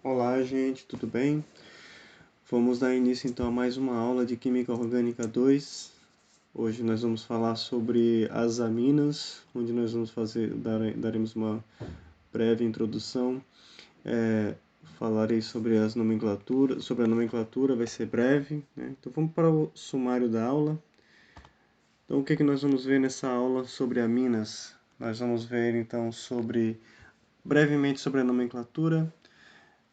Olá, gente, tudo bem? Vamos dar início então a mais uma aula de Química Orgânica 2. Hoje nós vamos falar sobre as aminas, onde nós vamos daremos uma breve introdução. Falarei sobre sobre a nomenclatura, vai ser breve, né? Então vamos para o sumário da aula. Então o que nós vamos ver nessa aula sobre aminas? Nós vamos ver então brevemente sobre a nomenclatura,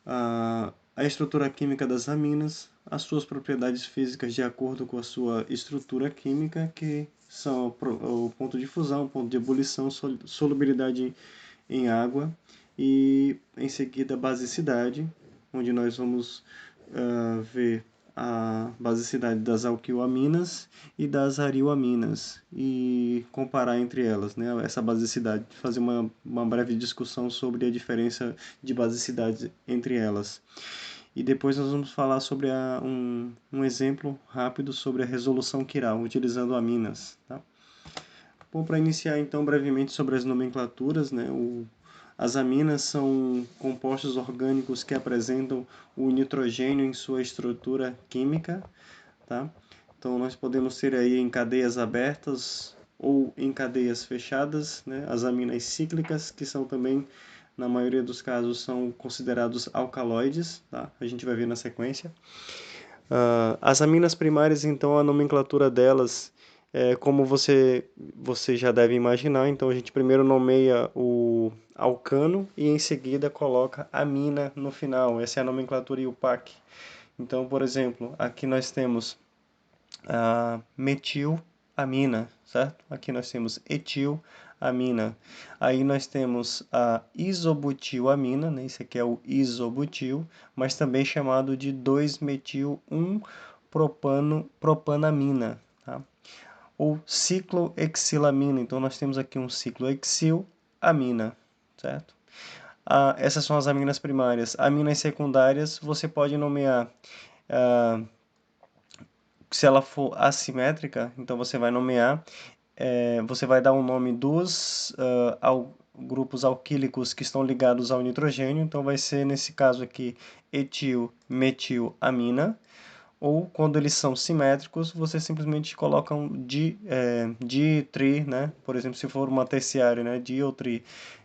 a estrutura química das aminas, as suas propriedades físicas de acordo com a sua estrutura química, que são o ponto de fusão, o ponto de ebulição, solubilidade em água e, em seguida, basicidade, onde nós vamos ver a basicidade das alquilaminas e das arioaminas e comparar entre elas, né, essa basicidade, fazer uma breve discussão sobre a diferença de basicidade entre elas. E depois nós vamos falar sobre um exemplo rápido sobre a resolução quiral, utilizando aminas. Tá? Bom, para iniciar então brevemente sobre as nomenclaturas, né, as aminas são compostos orgânicos que apresentam o nitrogênio em sua estrutura química, tá? Então nós podemos ter aí em cadeias abertas ou em cadeias fechadas, né? As aminas cíclicas, que são também, na maioria dos casos, são considerados alcaloides, tá? A gente vai ver na sequência. As aminas primárias, então, a nomenclatura delas, como você já deve imaginar, então a gente primeiro nomeia o alcano e em seguida coloca amina no final. Essa é a nomenclatura IUPAC. Então, por exemplo, aqui nós temos a metilamina, certo? Aqui nós temos etilamina. Aí nós temos a isobutilamina, né? Esse aqui é o isobutil, mas também chamado de 2-metil-1-propanamina, tá? Ou ciclohexilamina. Então nós temos aqui um ciclohexil-amina, certo? Essas são as aminas primárias. Aminas secundárias você pode nomear se ela for assimétrica, então você vai nomear, você vai dar um nome dos grupos alquílicos que estão ligados ao nitrogênio, então vai ser nesse caso aqui etil-metilamina, ou quando eles são simétricos, você simplesmente coloca um di, tri, né? Por exemplo, se for uma terciária, né? Di ou tri.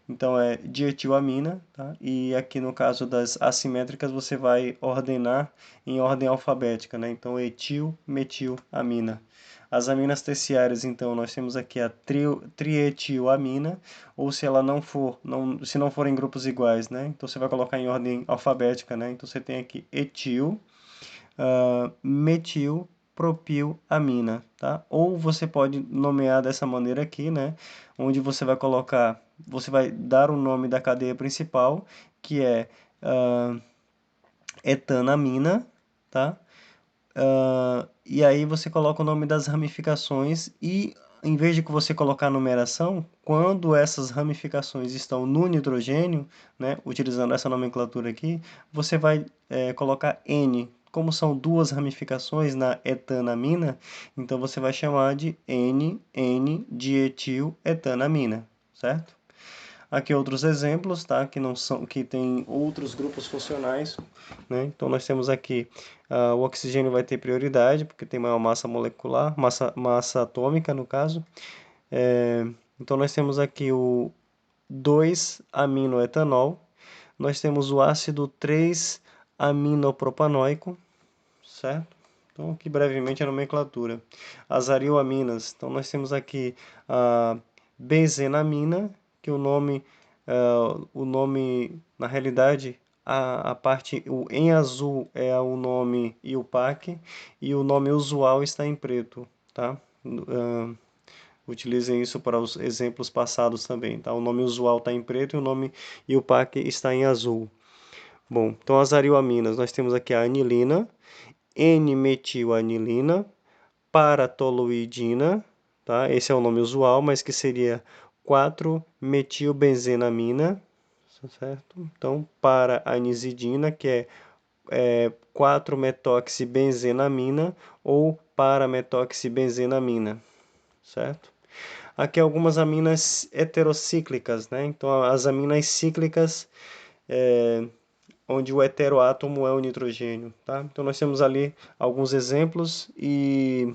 Então é dietilamina, tá? E aqui no caso das assimétricas você vai ordenar em ordem alfabética, né? Então etil, metilamina. As aminas terciárias, então, nós temos aqui a trietilamina, ou se ela se não forem grupos iguais, né? Então você vai colocar em ordem alfabética, né? Então você tem aqui etil, metilpropilamina, tá? Ou você pode nomear dessa maneira aqui, né? Onde você vai dar o nome da cadeia principal, que é etanamina, tá? E aí você coloca o nome das ramificações e, em vez de que você colocar a numeração, quando essas ramificações estão no nitrogênio, né, utilizando essa nomenclatura aqui, você vai colocar N. Como são duas ramificações na etanamina, então você vai chamar de N,N-dietil-etanamina, certo? Aqui outros exemplos, tá? Que tem outros grupos funcionais, né? Então nós temos aqui o oxigênio vai ter prioridade porque tem maior massa molecular, massa atômica no caso. Então nós temos aqui o 2-aminoetanol, nós temos o ácido 3-aminopropanoico, certo? Então aqui brevemente a nomenclatura. As arioaminas, então nós temos aqui a benzenamina, que o nome na realidade a parte em azul é o nome IUPAC e o nome usual está em preto, tá? Utilizem isso para os exemplos passados também, tá? O nome usual está em preto e o nome IUPAC está em azul. Bom, então as arioaminas, nós temos aqui a anilina, N-metilanilina, paratoluidina, tá? Esse é o nome usual, mas que seria 4-metilbenzenamina, certo? Então, para-anizidina, que é 4-metoxibenzenamina ou para-metoxibenzenamina, certo? Aqui algumas aminas heterocíclicas, né? Então, as aminas cíclicas onde o heteroátomo é o nitrogênio, tá? Então nós temos ali alguns exemplos e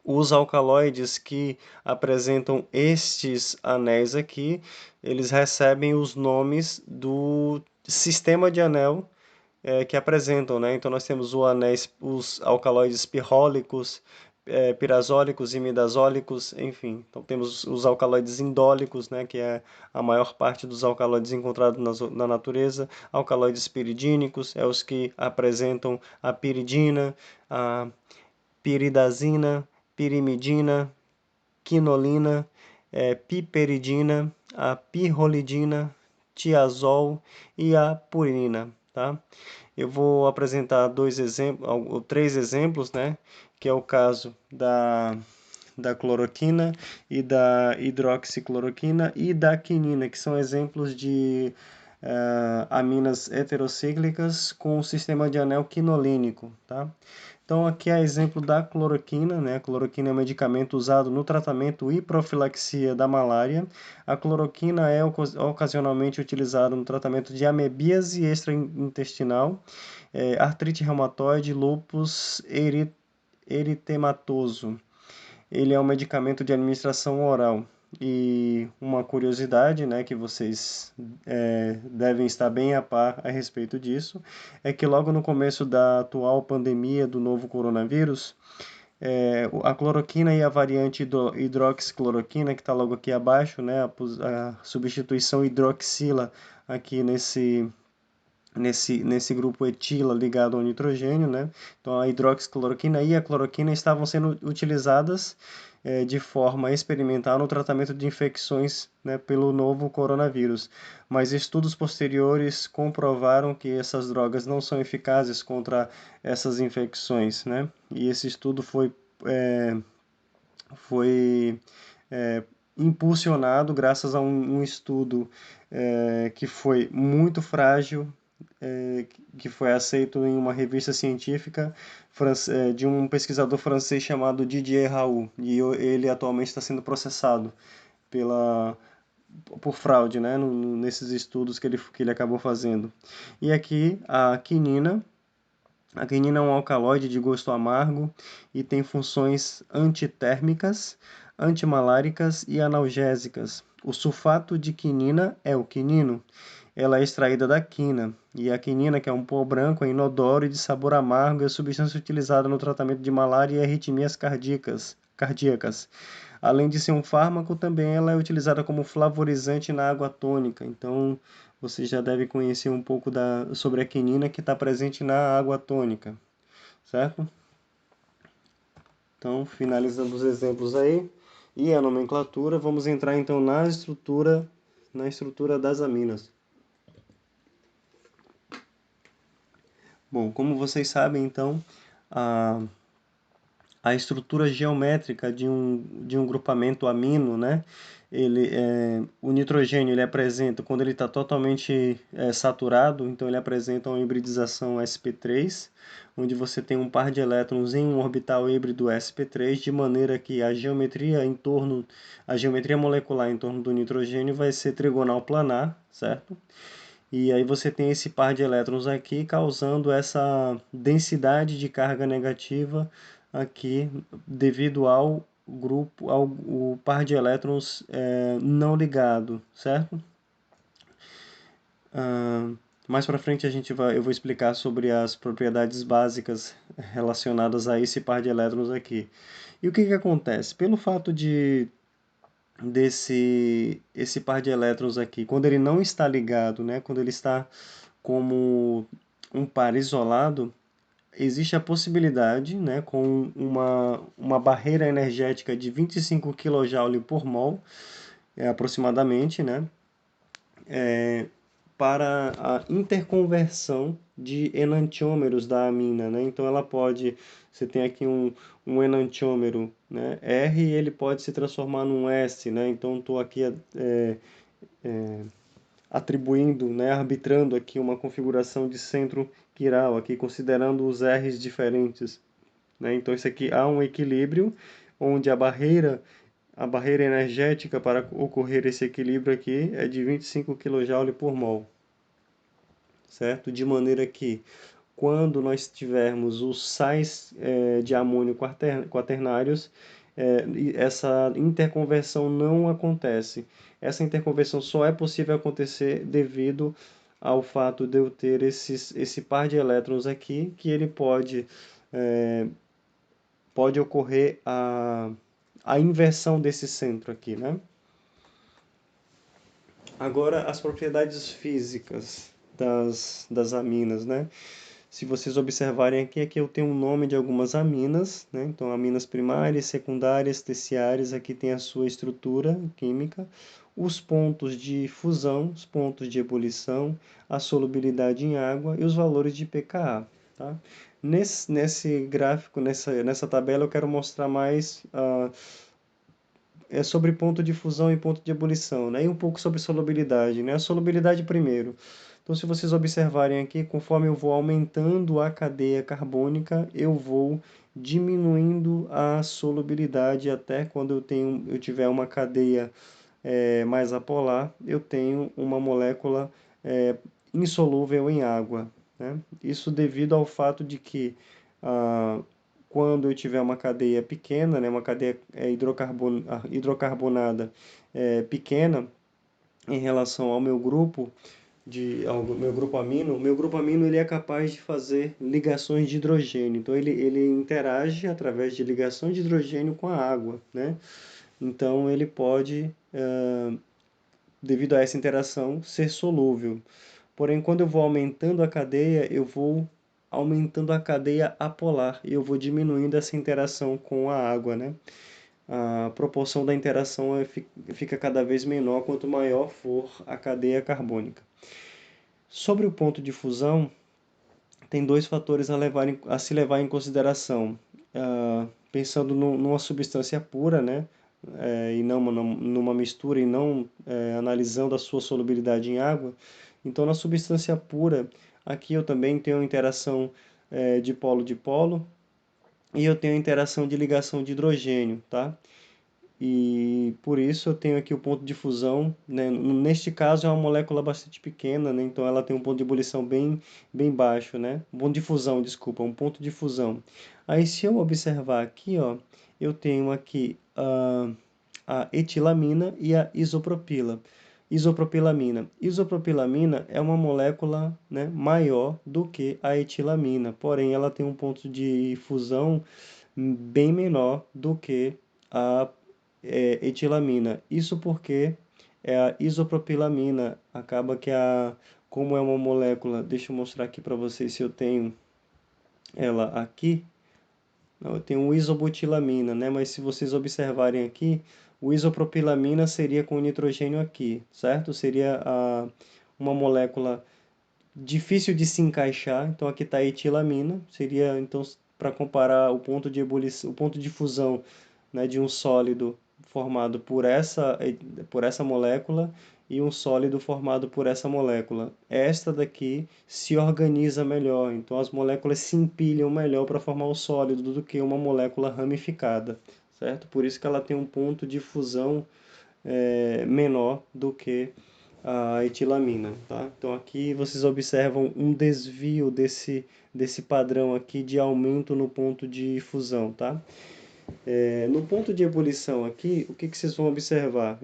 os alcaloides que apresentam estes anéis aqui, eles recebem os nomes do sistema de anel que apresentam, né? Então nós temos os alcaloides pirrólicos, pirazólicos, imidazólicos, enfim. Então temos os alcaloides indólicos, né? Que é a maior parte dos alcaloides encontrados na natureza. Alcaloides piridínicos, é os que apresentam a piridina, a piridazina, pirimidina, quinolina, piperidina, a pirrolidina, tiazol e a purina, tá? Eu vou apresentar três exemplos, né? Que é o caso da cloroquina e da hidroxicloroquina e da quinina, que são exemplos de aminas heterocíclicas com o sistema de anel quinolínico, tá? Então aqui é exemplo da cloroquina, né? A cloroquina é um medicamento usado no tratamento e profilaxia da malária. A cloroquina é ocasionalmente utilizada no tratamento de amebíase extraintestinal, artrite reumatoide, lúpus eritematoso. Ele é um medicamento de administração oral. E uma curiosidade, né, que vocês devem estar bem a par a respeito disso, é que logo no começo da atual pandemia do novo coronavírus, a cloroquina e a variante hidroxicloroquina, que está logo aqui abaixo, né, a substituição hidroxila aqui nesse grupo etila ligado ao nitrogênio, né? Então a hidroxicloroquina e a cloroquina estavam sendo utilizadas de forma experimental no tratamento de infecções, né, pelo novo coronavírus. Mas estudos posteriores comprovaram que essas drogas não são eficazes contra essas infecções, né? E esse estudo foi impulsionado graças a um estudo que foi muito frágil, que foi aceito em uma revista científica de um pesquisador francês chamado Didier Raoult, e ele atualmente está sendo processado por fraude, né, nesses estudos que ele acabou fazendo. E aqui a quinina é um alcaloide de gosto amargo e tem funções antitérmicas, antimaláricas e analgésicas. O sulfato de quinina é o quinino. Ela é extraída da quina, e a quinina, que é um pó branco, é inodoro e de sabor amargo, é a substância utilizada no tratamento de malária e arritmias cardíacas. Além de ser um fármaco, também ela é utilizada como flavorizante na água tônica. Então, você já deve conhecer um pouco sobre a quinina que está presente na água tônica, certo? Então, finalizando os exemplos aí e a nomenclatura, vamos entrar então na estrutura das aminas. Bom, como vocês sabem, então, a estrutura geométrica de um grupamento amino, né? O nitrogênio ele apresenta, quando ele está totalmente saturado, então ele apresenta uma hibridização sp3, onde você tem um par de elétrons em um orbital híbrido sp3, de maneira que a geometria molecular em torno do nitrogênio vai ser trigonal planar, certo? E aí você tem esse par de elétrons aqui causando essa densidade de carga negativa aqui devido ao o par de elétrons não ligado, certo? Mais para frente eu vou explicar sobre as propriedades básicas relacionadas a esse par de elétrons aqui. E o que acontece? Pelo fato esse par de elétrons aqui, quando ele não está ligado, né, quando ele está como um par isolado, existe a possibilidade, né, com uma barreira energética de 25 kJ por mol, aproximadamente, né, para a interconversão de enantiômeros da amina, né? Então você tem aqui um enantiômero, né, R, e ele pode se transformar num S, né? Então estou aqui atribuindo, né, arbitrando aqui uma configuração de centro quiral, aqui considerando os R's diferentes, né? Então isso aqui há um equilíbrio onde a barreira energética para ocorrer esse equilíbrio aqui é de 25 kJ por mol, certo? De maneira que quando nós tivermos os sais de amônio quaternários, essa interconversão não acontece. Essa interconversão só é possível acontecer devido ao fato de eu ter esse par de elétrons aqui, que ele pode ocorrer a inversão desse centro aqui, né? Agora, as propriedades físicas das aminas, né? Se vocês observarem aqui eu tenho o nome de algumas aminas, né? Então, aminas primárias, secundárias, terciárias, aqui tem a sua estrutura química, os pontos de fusão, os pontos de ebulição, a solubilidade em água e os valores de pKa, tá? Nesse gráfico, nessa tabela, eu quero mostrar mais sobre ponto de fusão e ponto de ebulição, né? E um pouco sobre solubilidade, né? A solubilidade primeiro. Então, se vocês observarem aqui, conforme eu vou aumentando a cadeia carbônica, eu vou diminuindo a solubilidade até quando eu tiver uma cadeia mais apolar, eu tenho uma molécula insolúvel em água, né? Isso devido ao fato de que quando eu tiver uma cadeia pequena, né, uma cadeia hidrocarbonada pequena em relação ao meu grupo, ao meu grupo amino ele é capaz de fazer ligações de hidrogênio. Então ele interage através de ligação de hidrogênio com a água, né? Então ele pode, devido a essa interação, ser solúvel. Porém, quando eu vou aumentando a cadeia, eu vou aumentando a cadeia apolar e eu vou diminuindo essa interação com a água, né? A proporção da interação fica cada vez menor quanto maior for a cadeia carbônica. Sobre o ponto de fusão, tem dois fatores a se levar em consideração. Pensando numa substância pura, né? E não numa mistura e não analisando a sua solubilidade em água. Então, na substância pura, aqui eu também tenho interação de polo e eu tenho interação de ligação de hidrogênio, tá? E por isso eu tenho aqui o ponto de fusão, né? Neste caso é uma molécula bastante pequena, né? Então ela tem um ponto de ebulição bem baixo, né? Um ponto de fusão, desculpa, um ponto de fusão. Aí se eu observar aqui, ó, eu tenho aqui a etilamina e a isopropila. Isopropilamina. Isopropilamina é uma molécula, né, maior do que a etilamina, porém ela tem um ponto de fusão bem menor do que a etilamina. Isso porque a isopropilamina acaba que como é uma molécula, deixa eu mostrar aqui para vocês se eu tenho ela aqui. Não, eu tenho isobutilamina, né? Mas se vocês observarem aqui, o isopropilamina seria com nitrogênio aqui, certo? Seria uma molécula difícil de se encaixar. Então aqui está a etilamina, seria então para comparar o ponto de ebulição, o ponto de fusão, né, de um sólido formado por essa molécula e um sólido formado por essa molécula. Esta daqui se organiza melhor, então as moléculas se empilham melhor para formar o sólido do que uma molécula ramificada, certo? Por isso que ela tem um ponto de fusão menor do que a etilamina, tá? Então aqui vocês observam um desvio desse padrão aqui de aumento no ponto de fusão, tá? No ponto de ebulição aqui, o que vocês vão observar?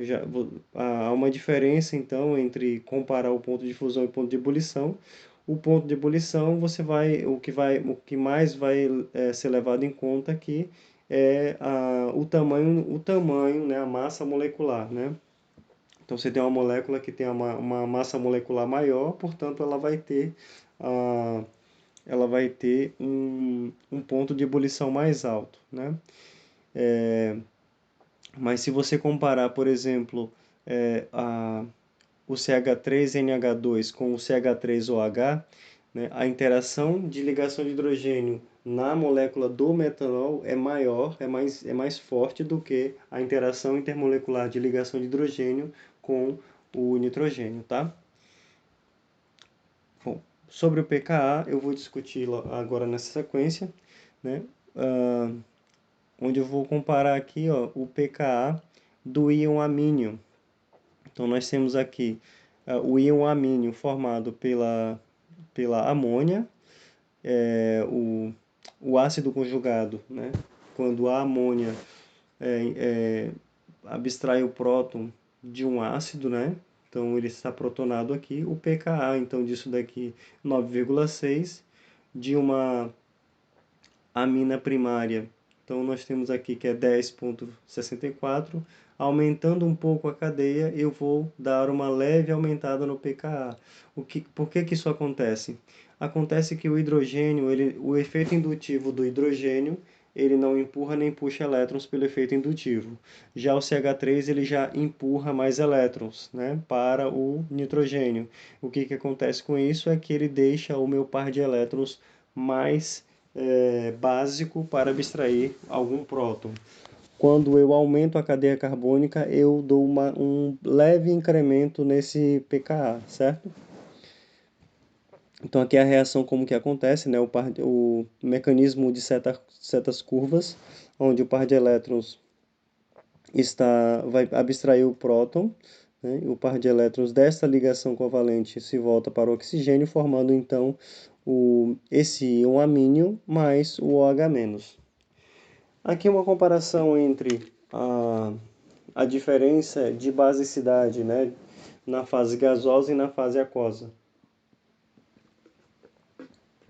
Há uma diferença então entre comparar o ponto de fusão e o ponto de ebulição. O ponto de ebulição o que mais vai ser levado em conta aqui é o tamanho, né, a massa molecular, né? Então, você tem uma molécula que tem uma massa molecular maior, portanto, ela vai ter um ponto de ebulição mais alto, né? Mas se você comparar, por exemplo, o CH3NH2 com o CH3OH, né, a interação de ligação de hidrogênio na molécula do metanol é maior, é mais forte do que a interação intermolecular de ligação de hidrogênio com o nitrogênio, tá? Bom, sobre o pKa eu vou discutir agora nessa sequência, né? Onde eu vou comparar aqui, ó, o pKa do íon amínio. Então nós temos aqui o íon amínio formado pela amônia, o ácido conjugado, né? Quando a amônia abstrai o próton de um ácido, né? Então ele está protonado aqui, o pKa, então disso daqui 9,6 de uma amina primária. Então nós temos aqui que é 10,64. Aumentando um pouco a cadeia, eu vou dar uma leve aumentada no pKa. Por que isso acontece? Acontece que o hidrogênio, o efeito indutivo do hidrogênio, ele não empurra nem puxa elétrons pelo efeito indutivo. Já o CH3 ele já empurra mais elétrons, né, para o nitrogênio. O que acontece com isso é que ele deixa o meu par de elétrons mais básico para abstrair algum próton. Quando eu aumento a cadeia carbônica, eu dou um leve incremento nesse pKa, certo? Então aqui é a reação como que acontece, né? O mecanismo de setas curvas, onde o par de elétrons vai abstrair o próton, né? O par de elétrons desta ligação covalente se volta para o oxigênio, formando então esse íon amínio mais o OH-. Aqui uma comparação entre a diferença de basicidade, né, na fase gasosa e na fase aquosa.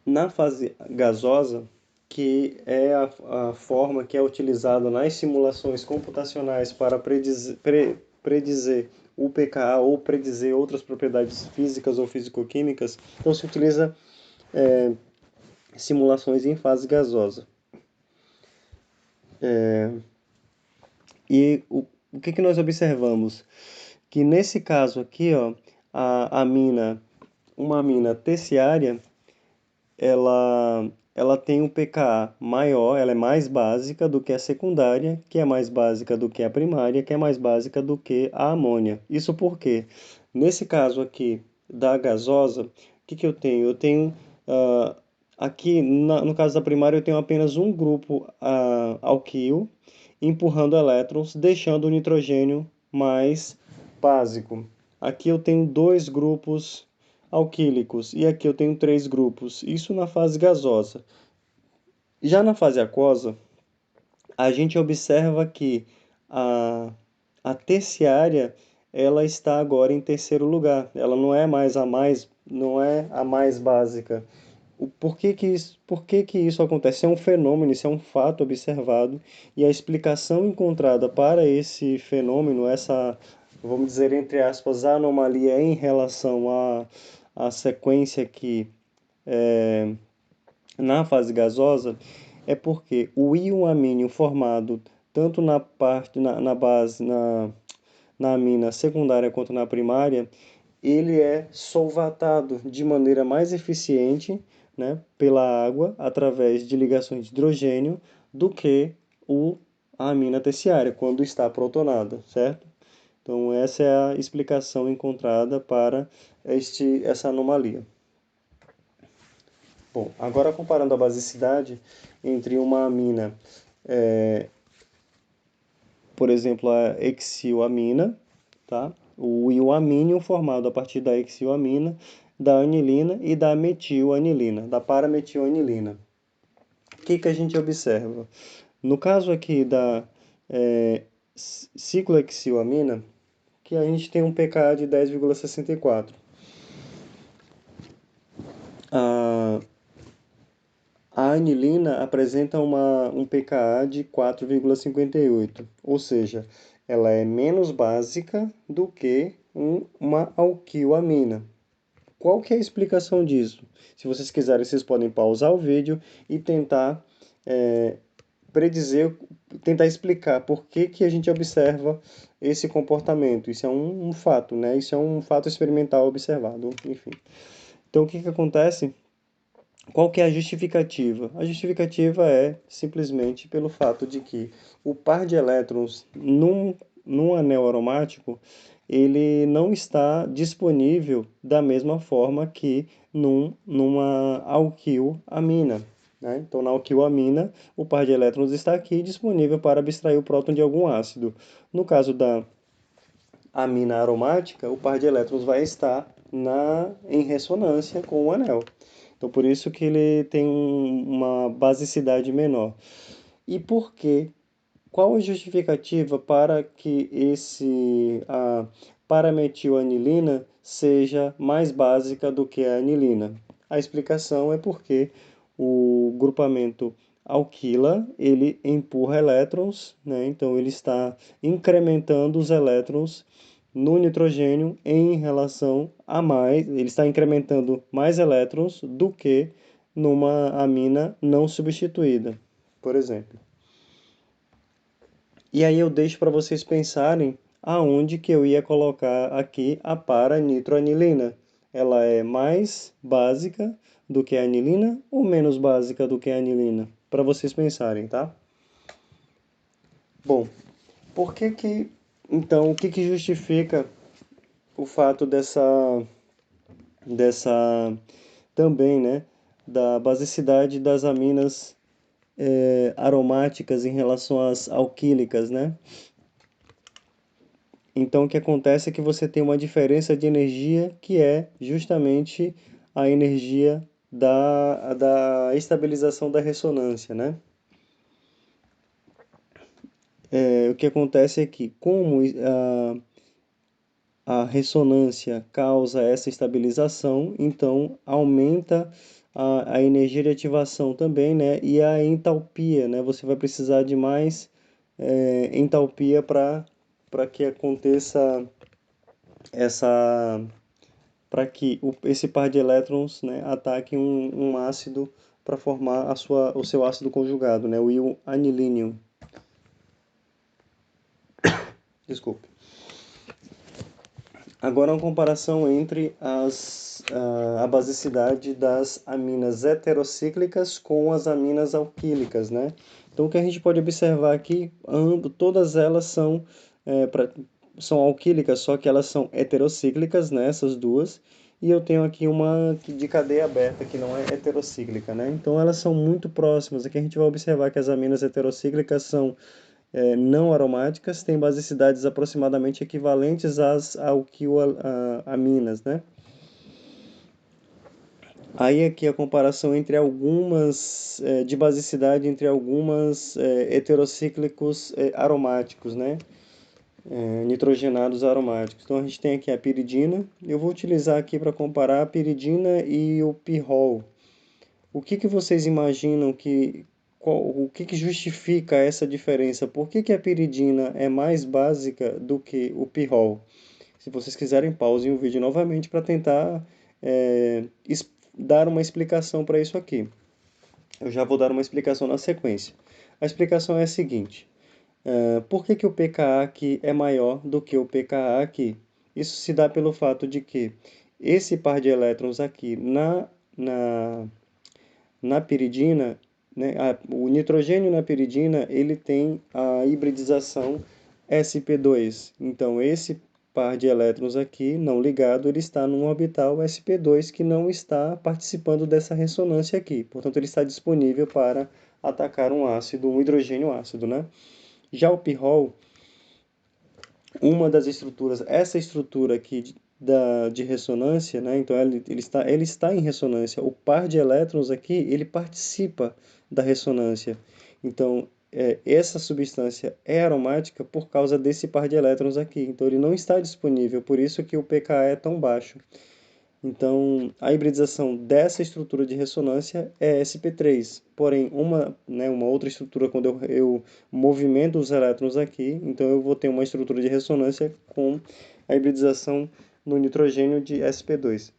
Na fase gasosa, que é a forma que é utilizada nas simulações computacionais para predizer o pKa ou predizer outras propriedades físicas ou fisicoquímicas, então se utiliza simulações em fase gasosa. E o que nós observamos? Que nesse caso aqui, ó, uma amina terciária, ela tem um pKa maior, ela é mais básica do que a secundária, que é mais básica do que a primária, que é mais básica do que a amônia. Isso porque, nesse caso aqui da gasosa, o que eu tenho? Eu tenho, aqui no caso da primária, eu tenho apenas um grupo alquil empurrando elétrons, deixando o nitrogênio mais básico. Aqui eu tenho dois grupos alquílicos e aqui eu tenho três grupos. Isso na fase gasosa. Já na fase aquosa, a gente observa que a terciária ela está agora em terceiro lugar. Ela não é mais não é a mais básica. Por que isso acontece? É um fenômeno, isso é um fato observado, e a explicação encontrada para esse fenômeno, essa, vamos dizer, entre aspas, anomalia em relação à sequência aqui na fase gasosa, é porque o íon amínio formado tanto na base, na amina secundária quanto na primária, ele é solvatado de maneira mais eficiente, né, pela água através de ligações de hidrogênio do que a amina terciária, quando está protonada, certo? Então essa é a explicação encontrada para essa anomalia. Bom, agora comparando a basicidade entre uma amina, por exemplo, a hexilamina, tá? O ioamínio formado a partir da hexilamina, da anilina e da metilanilina, da parametilanilina. O que a gente observa? No caso aqui da ciclohexilamina, que a gente tem um pKa de 10,64. A anilina apresenta um pKa de 4,58, ou seja, ela é menos básica do que uma alquilamina. Qual que é a explicação disso? Se vocês quiserem, vocês podem pausar o vídeo e tentar tentar explicar por que a gente observa esse comportamento. Isso é um fato, né? Isso é um fato experimental observado, enfim. Então, o que acontece? Qual que é a justificativa? A justificativa é simplesmente pelo fato de que o par de elétrons num anel aromático, ele não está disponível da mesma forma que numa alquilamina, né? Então, na alquilamina, o par de elétrons está aqui disponível para abstrair o próton de algum ácido. No caso da amina aromática, o par de elétrons vai estar em ressonância com o anel. Então, por isso que ele tem uma basicidade menor. E por quê? Qual a justificativa para que a parametilanilina seja mais básica do que a anilina? A explicação é porque o grupamento alquila, ele empurra elétrons, né? Então ele está incrementando os elétrons no nitrogênio em relação a mais, ele está incrementando mais elétrons do que numa amina não substituída, por exemplo. E aí eu deixo para vocês pensarem aonde que eu ia colocar aqui a para-nitroanilina. Ela é mais básica do que a anilina ou menos básica do que a anilina? Para vocês pensarem, tá? Bom, por que que então o que que justifica o fato dessa também, né, da basicidade das aminas aromáticas em relação às alquílicas, né? Então, o que acontece é que você tem uma diferença de energia que é justamente a energia da estabilização da ressonância, né? O que acontece é que, como a ressonância causa essa estabilização, então aumenta a energia de ativação também, né? E a entalpia, né? Você vai precisar de mais entalpia para que aconteça essa para que esse par de elétrons, né, ataque um ácido para formar o seu ácido conjugado, né, o íon anilínio. Desculpe. Agora uma comparação entre a basicidade das aminas heterocíclicas com as aminas alquílicas, né? Então o que a gente pode observar aqui, todas elas são alquílicas, só que elas são heterocíclicas, né, essas duas, e eu tenho aqui uma de cadeia aberta que não é heterocíclica, né? Então elas são muito próximas. Aqui a gente vai observar que as aminas heterocíclicas são não aromáticas, têm basicidades aproximadamente equivalentes às alquiloaminas, né? Aí aqui a comparação entre algumas, de basicidade entre algumas heterocíclicos aromáticos, né? Nitrogenados aromáticos. Então a gente tem aqui a piridina. Eu vou utilizar aqui para comparar a piridina e o pirrol. O que que vocês imaginam o que que justifica essa diferença? Por que que a piridina é mais básica do que o pirrol? Se vocês quiserem, pausem o vídeo novamente para tentar dar uma explicação para isso aqui. Eu já vou dar uma explicação na sequência. A explicação é a seguinte: por que que o pKa aqui é maior do que o pKa aqui? Isso se dá pelo fato de que esse par de elétrons aqui na piridina, né, o nitrogênio na piridina, ele tem a hibridização sp2. Então, esse par de elétrons aqui, não ligado, ele está num orbital sp2 que não está participando dessa ressonância aqui. Portanto, ele está disponível para atacar um ácido, um hidrogênio ácido, né? Já o pirrol, uma das estruturas, essa estrutura aqui de ressonância, né? Então ele está em ressonância. O par de elétrons aqui, ele participa da ressonância. Então, essa substância é aromática por causa desse par de elétrons aqui. Então, ele não está disponível, por isso que o pKa é tão baixo. Então, a hibridização dessa estrutura de ressonância é sp3. Porém, uma outra estrutura, quando eu movimento os elétrons aqui, então eu vou ter uma estrutura de ressonância com a hibridização no nitrogênio de sp2.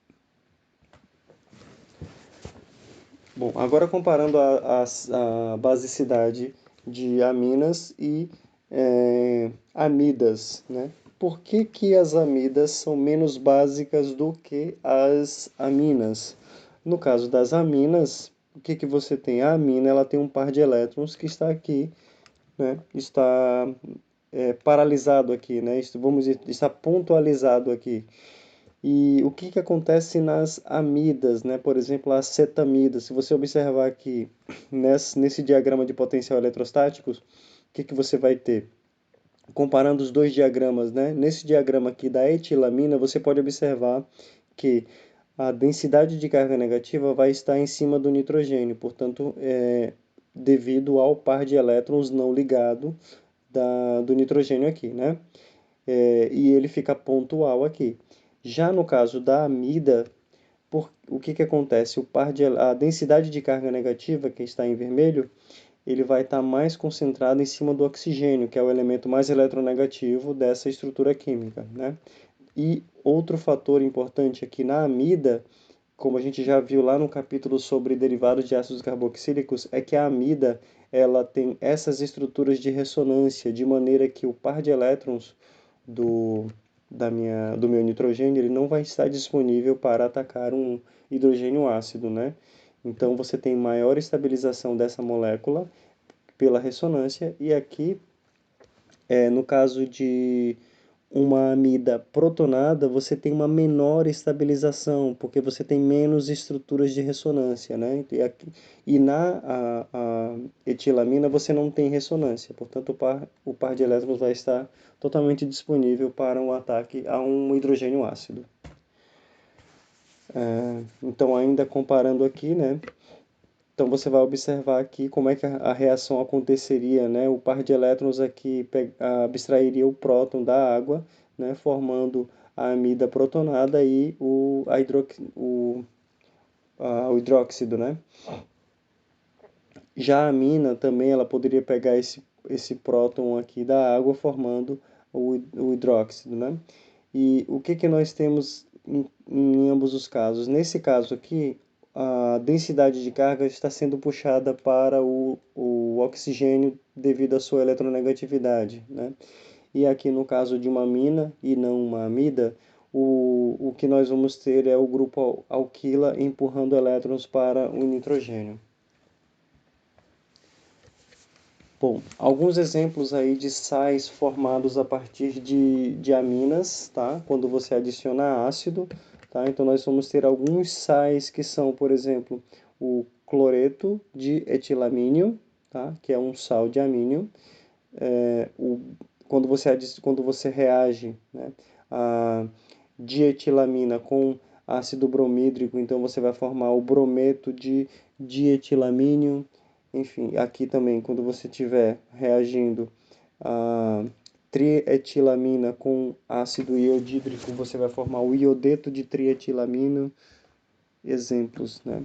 Bom, agora comparando a basicidade de aminas e amidas, né? Por que que as amidas são menos básicas do que as aminas? No caso das aminas, o que que você tem? A amina, ela tem um par de elétrons que está aqui, né? Está paralisado aqui, né? Vamos dizer, está pontualizado aqui. E o que que acontece nas amidas, né? Por exemplo, a acetamida. Se você observar aqui nesse diagrama de potencial eletrostáticos, o que que você vai ter? Comparando os dois diagramas, né? Nesse diagrama aqui da etilamina, você pode observar que a densidade de carga negativa vai estar em cima do nitrogênio, portanto, devido ao par de elétrons não ligado do nitrogênio aqui, né? E ele fica pontual aqui. Já no caso da amida, o que acontece? A densidade de carga negativa, que está em vermelho, ele vai estar mais concentrado em cima do oxigênio, que é o elemento mais eletronegativo dessa estrutura química, né? E outro fator importante aqui na amida, como a gente já viu lá no capítulo sobre derivados de ácidos carboxílicos, é que a amida ela tem essas estruturas de ressonância, de maneira que o par de elétrons do, do meu nitrogênio ele não vai estar disponível para atacar um hidrogênio ácido, né? Então você tem maior estabilização dessa molécula pela ressonância, e aqui, no caso de uma amida protonada, você tem uma menor estabilização, porque você tem menos estruturas de ressonância, né? E a etilamina você não tem ressonância, portanto o par de elétrons vai estar totalmente disponível para um ataque a um hidrogênio ácido. Então, ainda comparando aqui, né? Então você vai observar aqui como é que a reação aconteceria, né? O par de elétrons aqui abstrairia o próton da água, né? Formando a amida protonada e o hidróxido, né? Já a amina também ela poderia pegar esse próton aqui da água formando o hidróxido, né? E o que nós temos em ambos os casos? Nesse caso aqui, a densidade de carga está sendo puxada para o oxigênio devido à sua eletronegatividade, né? E aqui no caso de uma amina e não uma amida, o que nós vamos ter é o grupo alquila empurrando elétrons para o nitrogênio. Bom, alguns exemplos aí de sais formados a partir de aminas, tá? Quando você adiciona ácido, tá? Então nós vamos ter alguns sais que são, por exemplo, o cloreto de etilamínio, tá? Que é um sal de amínio. Quando você reage, né, a dietilamina com ácido bromídrico, então você vai formar o brometo de dietilamínio. Enfim, aqui também, quando você estiver reagindo a trietilamina com ácido iodídrico, você vai formar o iodeto de trietilamina. Exemplos, né?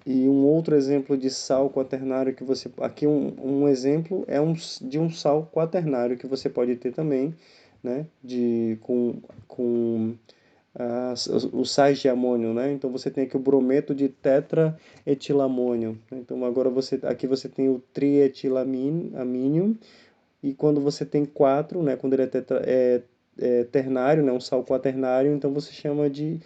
E um outro exemplo de sal quaternário que você... Aqui um exemplo é de um sal quaternário que você pode ter também, né? Com os sais de amônio, né? Então você tem aqui o brometo de tetraetilamônio. Então agora aqui você tem o trietilamínio, e quando você tem 4, né? Quando ele é ternário, né? Um sal quaternário, então você chama de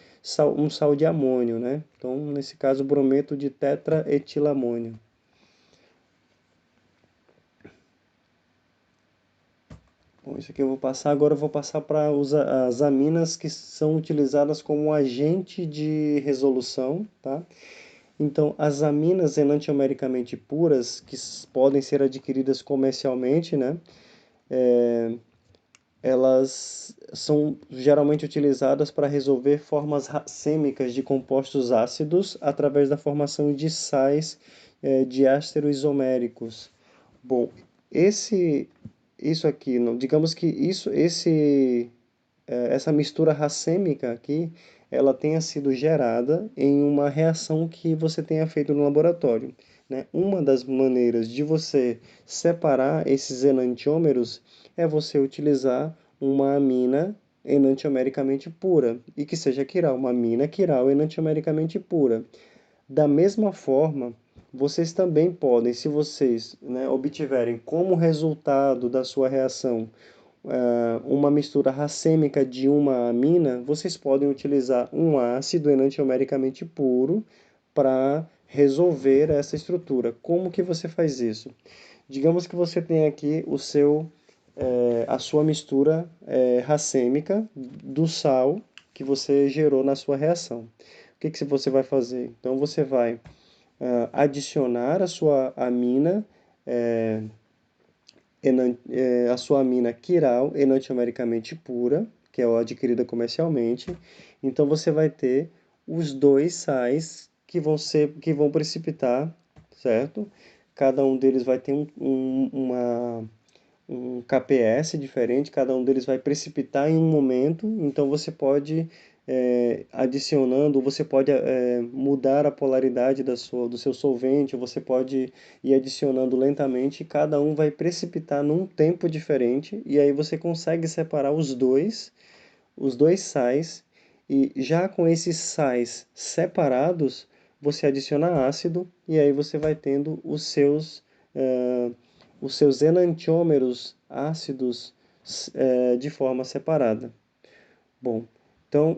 um sal de amônio, né? Então nesse caso brometo de tetraetilamônio. Bom, isso aqui eu vou passar, agora eu vou passar para as aminas que são utilizadas como agente de resolução, tá? Então, as aminas enantiomericamente puras, que podem ser adquiridas comercialmente, né? Elas são geralmente utilizadas para resolver formas racêmicas de compostos ácidos através da formação de sais diásteros isoméricos. Bom, isso aqui, digamos que essa mistura racêmica aqui, ela tenha sido gerada em uma reação que você tenha feito no laboratório, né? Uma das maneiras de você separar esses enantiômeros é você utilizar uma amina enantiomericamente pura, e que seja quiral, uma amina quiral enantiomericamente pura. Da mesma forma, vocês também podem, se vocês, né, obtiverem como resultado da sua reação uma mistura racêmica de uma amina, vocês podem utilizar um ácido enantiomericamente puro para resolver essa estrutura. Como que você faz isso? Digamos que você tem aqui a sua mistura racêmica do sal que você gerou na sua reação. O que você vai fazer? Então você vai adicionar a sua amina a sua amina quiral enantiomericamente pura, que é o adquirida comercialmente. Então você vai ter os dois sais que vão precipitar, certo? Cada um deles vai ter um KPS diferente, cada um deles vai precipitar em um momento, então você pode adicionando, você pode mudar a polaridade do seu solvente, você pode ir adicionando lentamente, e cada um vai precipitar num tempo diferente, e aí você consegue separar os dois sais, e já com esses sais separados, você adiciona ácido, e aí você vai tendo os seus enantiômeros ácidos de forma separada. Bom, então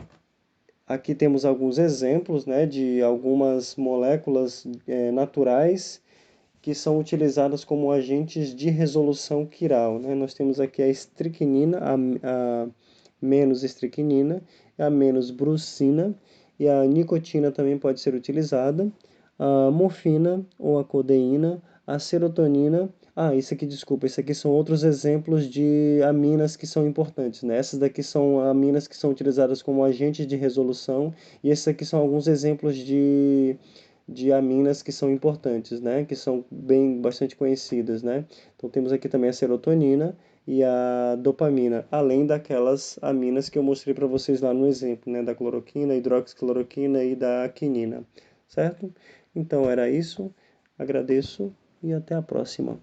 aqui temos alguns exemplos, né, de algumas moléculas naturais que são utilizadas como agentes de resolução quiral, né? Nós temos aqui a estricnina, a menos estricnina, a menos brucina, e a nicotina também pode ser utilizada, a morfina ou a codeína, a serotonina. Isso aqui, desculpa, isso aqui são outros exemplos de aminas que são importantes, né? Essas daqui são aminas que são utilizadas como agentes de resolução, e esses aqui são alguns exemplos de aminas que são importantes, né? Que são bastante conhecidas, né? Então temos aqui também a serotonina e a dopamina, além daquelas aminas que eu mostrei para vocês lá no exemplo, né? Da cloroquina, hidroxicloroquina e da quinina, certo? Então era isso, agradeço e até a próxima.